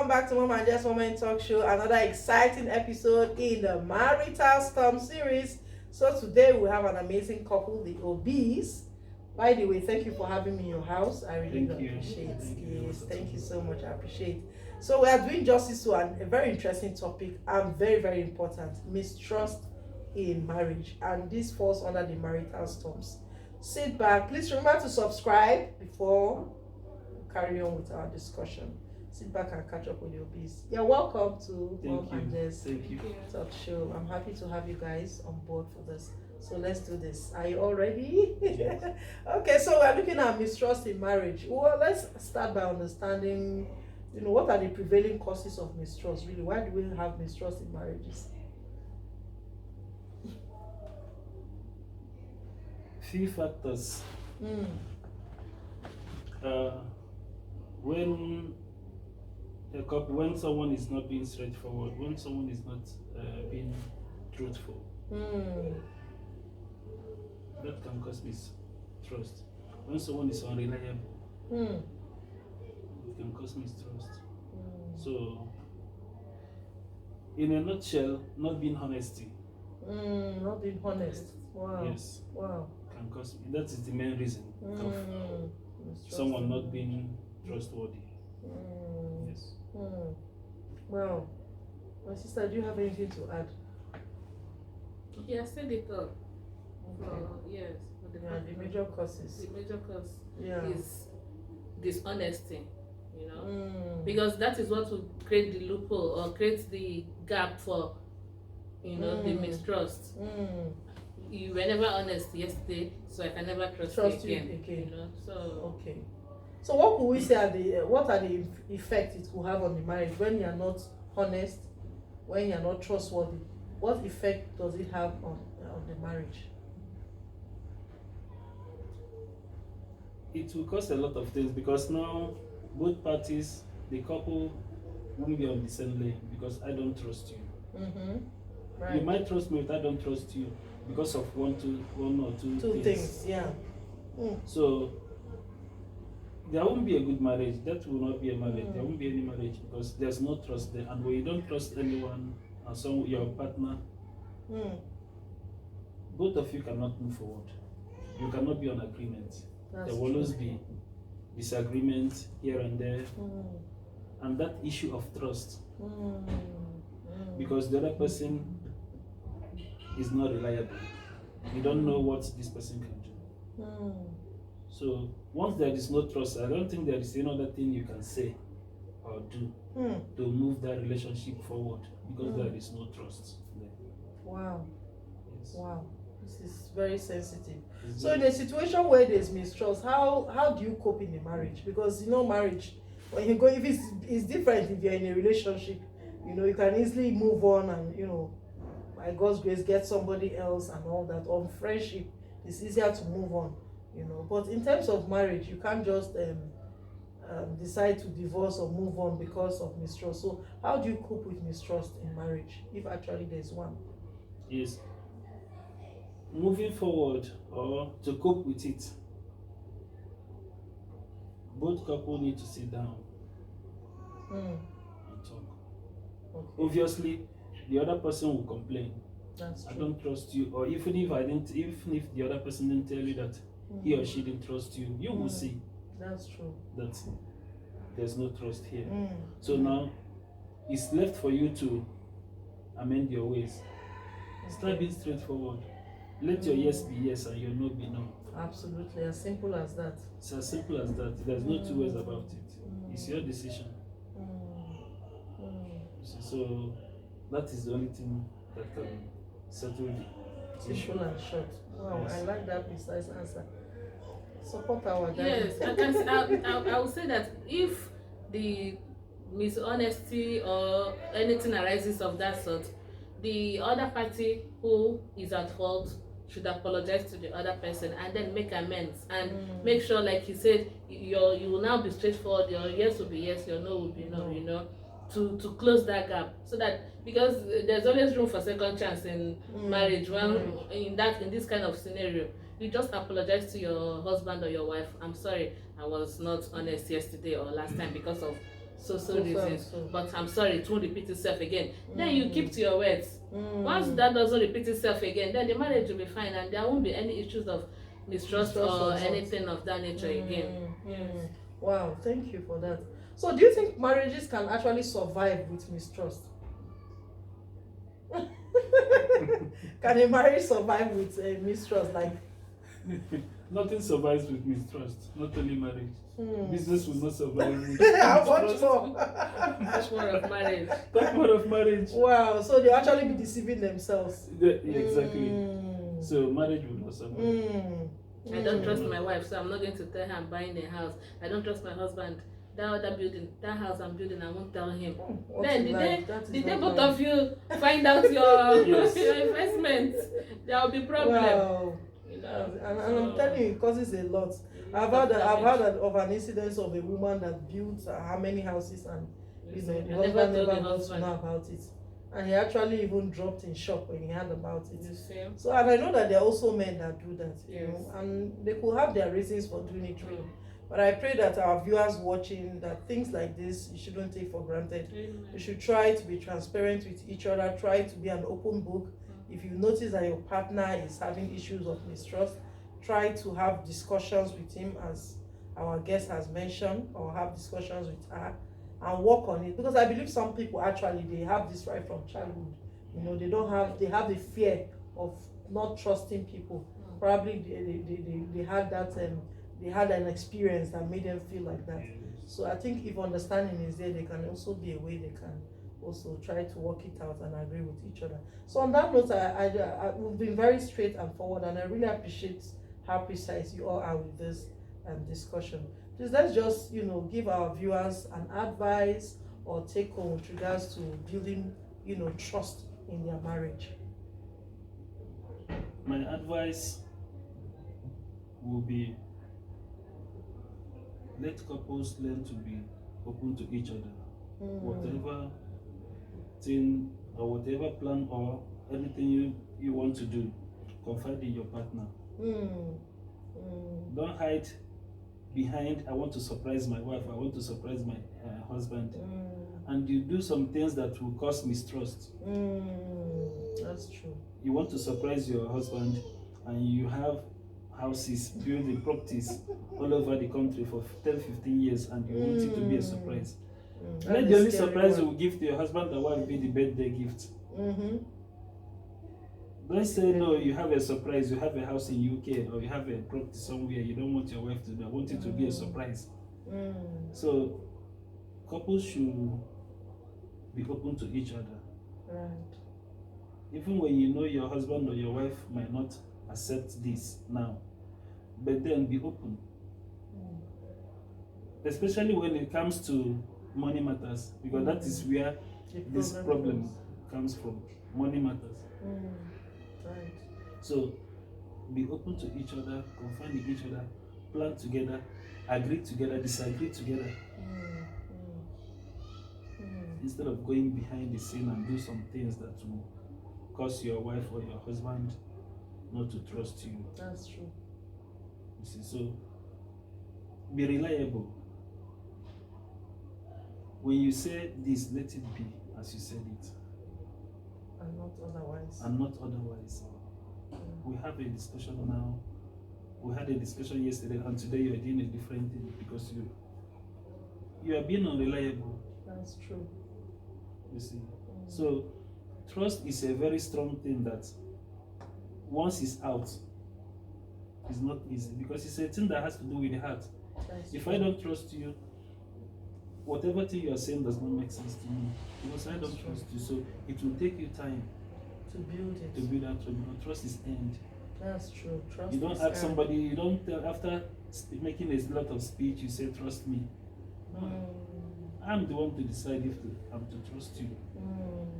welcome back to Mom and Just Moment Talk Show. Another exciting episode in the Marital Storm series. So today we have an amazing couple, the Obis. By the way, thank you for having me in your house. I really appreciate it. Yes, thank you so much. I appreciate. So we are doing justice to a very interesting topic and very, very important: mistrust in marriage. And this falls under the marital storms. Sit back. Please remember to subscribe before we carry on with our discussion. Sit back and catch up with your bees. You're welcome to Mom and Jess Talk Show. I'm happy to have you guys on board for this. So let's do this. Are you all ready? Yes. Okay, so we're looking at mistrust in marriage. Well, let's start by understanding, what are the prevailing causes of mistrust, really? Why do we have mistrust in marriages? Few factors. When someone is not being straightforward, when someone is not being truthful, that can cause mistrust. When someone is unreliable, it can cause mistrust. So, in a nutshell, not being honesty. Not being honest. Wow. Yes. Wow. Can cause. That is the main reason of Mistrust someone in not marriage. being trustworthy. Yes. Well, my sister, do you have anything to add? Yeah, I said it all. Okay. Yes. Yeah, the major causes. The major cause Yeah. is dishonesty, Mm. because that is what will create the loophole or create the gap for, the mistrust. You were never honest yesterday, so I can never trust you again. So Okay. So what could we say what are the effects it could have on the marriage when you are not honest, when you are not trustworthy? What effect does it have on the marriage? It will cause a lot of things because now both parties, the couple, won't be on the same lane because I don't trust you. Right. You might trust me, but I don't trust you because of one or two things. Yeah. So there won't be a good marriage. That will not be a marriage. There won't be any marriage because there's no trust there. And when you don't trust anyone, and your partner, both of you cannot move forward. You cannot be on agreement. There will always be disagreement here and there, and that issue of trust, because the other person is not reliable. You don't know what this person can do. So once there is no trust, I don't think there is any other thing you can say or do to move that relationship forward because there is no trust there. Wow. Yes. Wow. This is very sensitive. It's So in a situation where there's mistrust, how do you cope in a marriage? Because marriage, when you go, if it's different if you're in a relationship, you can easily move on and by God's grace get somebody else and all that. On friendship, it's easier to move on, But in terms of marriage, you can't just decide to divorce or move on because of mistrust. So how do you cope with mistrust in marriage, if actually there's one? Yes. Moving forward or to cope with it, both couples need to sit down and talk. Okay. Obviously, the other person will complain. That's true. I don't trust you, or even if the other person didn't tell you that he or she didn't trust you, you will see That's true. that there's no trust here. Mm. So now it's left for you to amend your ways. Start being straightforward. Let your yes be yes and your no be no. Absolutely, as simple as that. It's as simple as that. There's no two ways about it. It's your decision. So that is the only thing that can settle the issue. Simple and short. Wow, Yes. I like that precise answer. Support our guys. yes, I would say that if the mishonesty or anything arises of that sort, the other party who is at fault should apologize to the other person and then make amends and make sure, like you said, you will now be straightforward. Your yes will be yes, your no will be no. To close that gap, so that, because there's always room for second chance in marriage. When in this kind of scenario, you just apologize to your husband or your wife. I'm sorry, I was not honest yesterday or last time because of so reasons, so. but I'm sorry, it won't repeat itself again. Then you keep to your words. Mm. Once that doesn't repeat itself again, then the marriage will be fine and there won't be any issues of mistrust or anything of that nature again. Yes. Wow, thank you for that. So do you think marriages can actually survive with mistrust? Can a marriage survive with mistrust? Like Nothing survives with mistrust, not only marriage. Business will not survive with how mistrust. much more? Much more of marriage. Talk more of marriage. Wow, so they'll actually be deceiving themselves. Exactly. So marriage will not survive. I don't trust my wife, so I'm not going to tell her I'm buying a house. I don't trust my husband. That other building, that house I'm building, I won't tell him. Then the day both of you find out your Yes. your investment, there will be problem. Wow. You know? And I'm telling you, it causes a lot. I've heard of an incident of a woman that built how many houses, and you know the husband never got to know about it, and he actually even dropped in shock when he heard about it. You see? So, and I know that there are also men that do that, you Yes. know, and they could have their reasons for doing it. Really. But I pray that our viewers watching, that things like this you shouldn't take for granted. Amen. You should try to be transparent with each other. Try to be an open book. If you notice that your partner is having issues of mistrust, try to have discussions with him, as our guest has mentioned, or have discussions with her and work on it. Because I believe some people actually, they have this right from childhood. You know, they have the fear of not trusting people. Probably they had that they had an experience that made them feel like that. So I think if understanding is there, there can also be a way they can also try to work it out and agree with each other. So on that note, we've been very straight and forward, and I really appreciate how precise you all are with this discussion. Please, let's just, you know, give our viewers an advice or take home with regards to building, you know, trust in their marriage. My advice will be, let couples learn to be open to each other. Whatever thing or whatever plan or anything you want to do, confide in your partner. Don't hide behind, I want to surprise my wife, I want to surprise my husband. And you do some things that will cause mistrust. That's true. You want to surprise your husband and you have houses, building properties all over the country for 10-15 years, and you want it to be a surprise. Let the only surprise you will give to your husband and wife be the birthday gift. Don't say no, you have a surprise, you have a house in UK or you have a property somewhere, you don't want your wife to know, I want it to be a surprise. So couples should be open to each other. Right. Even when you know your husband or your wife might not accept this now, but then be open. Especially when it comes to money matters, because that is where this problem comes from. Money matters. Right. So be open to each other, confide in each other, plan together, agree together, disagree together. Instead of going behind the scene and do some things that will cause your wife or your husband not to trust you. That's true. You see, so be reliable. When you say this, let it be as you said it. And not otherwise. And not otherwise. We have a discussion now. We had a discussion yesterday, and today you are doing a different thing because you are being unreliable. That's true. You see. So trust is a very strong thing that once it's out, it's not easy, because it's a thing that has to do with the heart. If I don't trust you, whatever thing you are saying does not make sense to me, because I don't trust you. So it will take you time to build it. To build that trust. Trust is earned. That's true. Trust. You don't ask somebody. You don't after making a lot of speech, you say trust me. No. I'm the one to decide if I'm to trust you.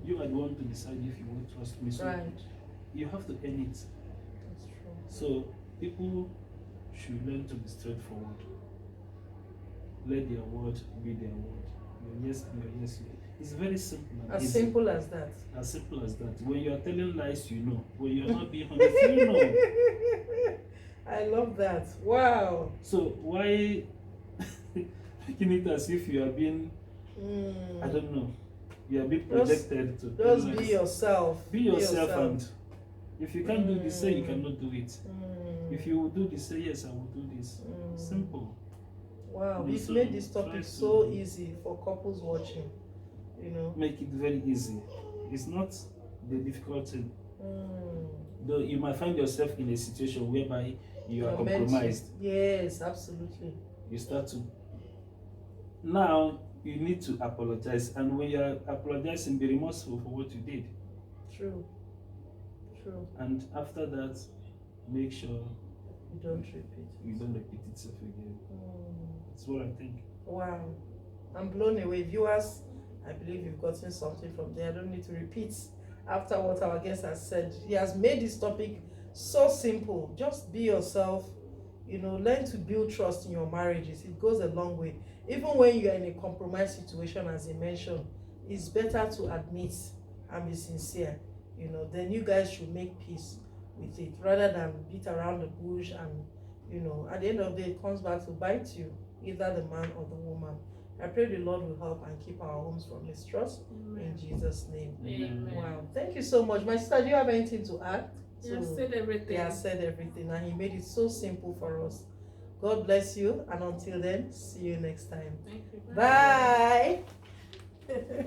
You are the one to decide if you won't trust me. So you have to earn it. That's true. So people should learn to be straightforward. Let their word be their word. Your yes be your yes. It's very simple. As simple as that. As simple as that. When you are telling lies, you know. When you are not being honest, you know. I love that. Wow. So why making it as if you are being Mm. I don't know. You are being Just- projected to. Just be yourself. Be yourself, and if you can't do this, say you cannot do it. Mm. If you will do this, say yes, I will do this. Mm. Simple. Wow, You you've so made this try topic to- so easy for couples watching. You know. Make it very easy. It's not the difficult thing. Though you might find yourself in a situation whereby you are You're meant to- compromised. Yes, absolutely. You start to. Now you need to apologize, and when you are apologizing, be remorseful for what you did. True. True. And after that, make sure You don't repeat. you don't repeat itself again. That's what I think. Wow. I'm blown away. Viewers, I believe you've gotten something from there. I don't need to repeat after what our guest has said. He has made this topic so simple. Just be yourself. You know, learn to build trust in your marriages. It goes a long way. Even when you are in a compromised situation, as he mentioned, it's better to admit and be sincere. You know, then you guys should make peace with it rather than beat around the bush, and you know, at the end of the day, it comes back to bite you, either the man or the woman. I pray the Lord will help and keep our homes from mistrust in Jesus' name. Amen. Wow, thank you so much. My sister, do you have anything to add? You have said everything. He has said everything, and he made it so simple for us. God bless you, and until then, see you next time. Thank you. Bye. Hey.